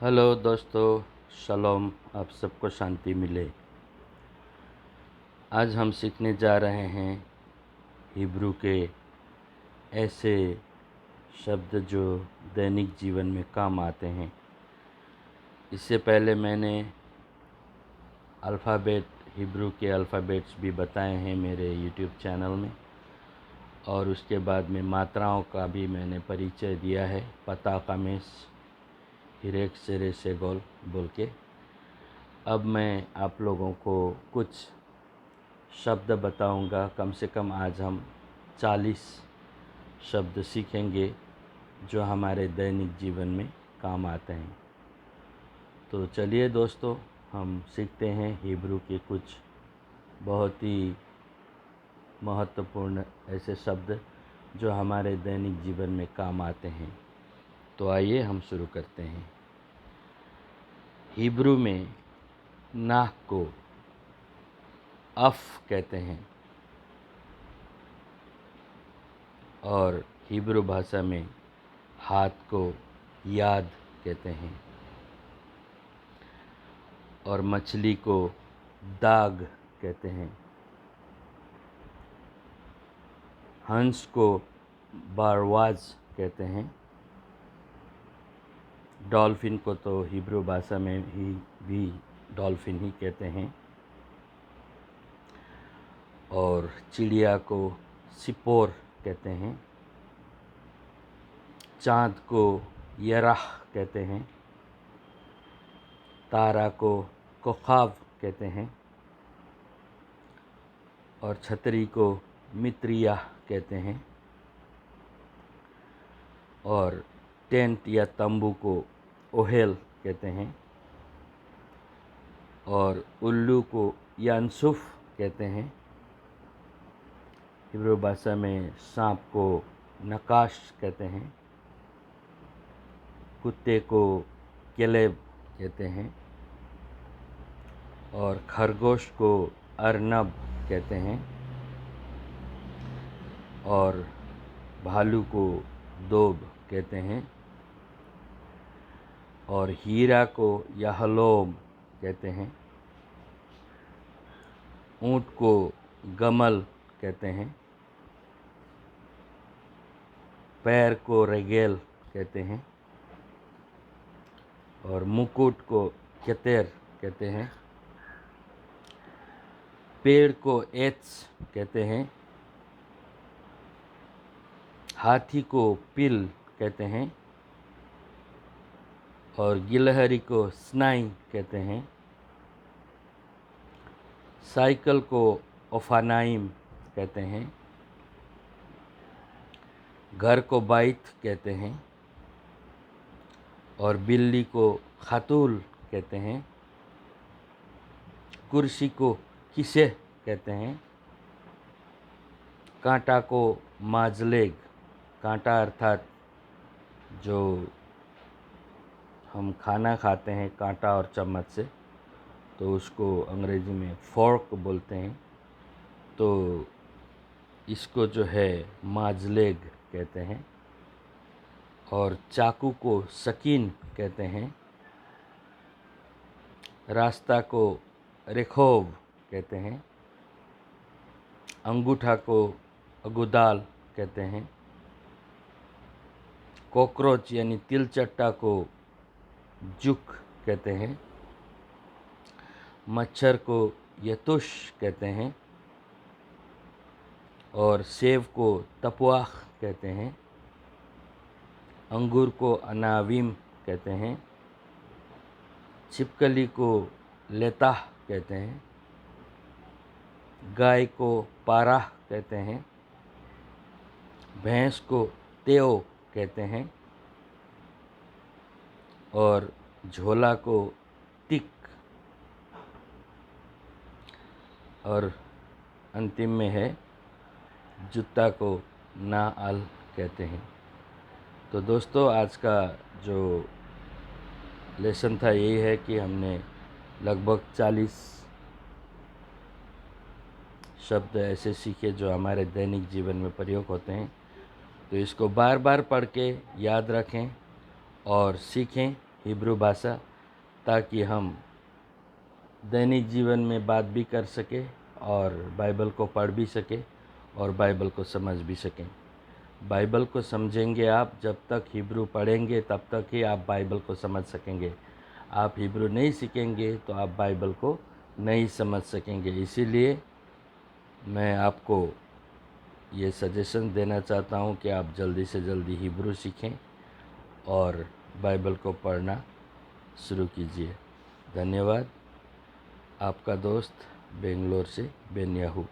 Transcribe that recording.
Hello दोस्तों, शलोम। आप सबको शांति मिले। आज हम सीखने जा रहे हैं हिब्रू के ऐसे शब्द जो दैनिक जीवन में काम आते हैं। इससे पहले मैंने हिब्रू के अल्फ़ाबेट्स भी बताए हैं मेरे यूट्यूब चैनल में, और उसके बाद में मात्राओं का भी मैंने परिचय दिया है। पता कामेस हिरेक सेरे सेगोल बोल के। अब मैं आप लोगों को कुछ शब्द बताऊंगा। कम से कम आज हम 40 शब्द सीखेंगे जो हमारे दैनिक जीवन में काम आते हैं। तो चलिए दोस्तों, हम सीखते हैं हिब्रू के कुछ बहुत ही महत्वपूर्ण ऐसे शब्द जो हमारे दैनिक जीवन में काम आते हैं। तो आइए हम शुरू करते हैं। हिब्रू में नाक को अफ कहते हैं, और हिब्रू भाषा में हाथ को याद कहते हैं, और मछली को दाग कहते हैं। हंस को बारवाज कहते हैं। डॉल्फिन को तो हिब्रू भाषा में भी डॉल्फिन ही कहते हैं, और चिड़िया को सिपोर कहते हैं। चाँद को यराह कहते हैं। तारा को कोखाव कहते हैं, और छतरी को मित्रिया कहते हैं, और टेंट या तंबू को ओहेल कहते हैं, और उल्लू को यानसुफ कहते हैं। हिब्रू भाषा में सांप को नकाश कहते हैं। कुत्ते को केलेब कहते हैं, और खरगोश को अर्नब कहते हैं, और भालू को दोब कहते हैं, और हीरा को यहलोम कहते हैं। ऊँट को गमल कहते हैं। पैर को रेगेल कहते हैं, और मुकुट को केतेर कहते हैं। पेड़ को एत्स कहते हैं। हाथी को पिल कहते हैं, और गिलहरी को स्नाई कहते हैं। साइकिल को ओफानाइम कहते हैं। घर को बाइथ कहते हैं, और बिल्ली को खातूल कहते हैं। कुर्सी को किसे कहते हैं। कांटा को माजलेग, कांटा अर्थात जो हम खाना खाते हैं कांटा और चम्मच से, तो उसको अंग्रेजी में फोर्क बोलते हैं। तो इसको जो है माजलेग कहते हैं। और चाकू को सकीन कहते हैं। रास्ता को रेखोव कहते हैं। अंगूठा को अगुदाल कहते हैं। कॉकरोच यानी तिलचट्टा को जुक कहते हैं। मच्छर को यतुश कहते हैं, और सेब को तपुआख कहते हैं। अंगूर को अनाविम कहते हैं। छिपकली को लेताह कहते हैं। गाय को पाराह कहते हैं। भैंस को तेओ कहते हैं, और झोला को तिक, और अंतिम में है जूता को नाअल कहते हैं। तो दोस्तों, आज का जो लेसन था यही है कि हमने लगभग 40 शब्द ऐसे सीखे जो हमारे दैनिक जीवन में प्रयोग होते हैं। तो इसको बार बार पढ़ के याद रखें और सीखें। हिब्रू भाषा, ताकि हम दैनिक जीवन में बात भी कर सके और बाइबल को पढ़ भी सके और बाइबल को समझ भी सकें। बाइबल को समझेंगे आप, जब तक हिब्रू पढ़ेंगे तब तक ही आप बाइबल को समझ सकेंगे। आप हिब्रू नहीं सीखेंगे तो आप बाइबल को नहीं समझ सकेंगे। इसीलिए मैं आपको ये सजेशन देना चाहता हूँ कि आप जल्दी से जल्दी हिब्रू सीखें और बाइबल को पढ़ना शुरू कीजिए। धन्यवाद। आपका दोस्त बेंगलोर से बेन्याहू।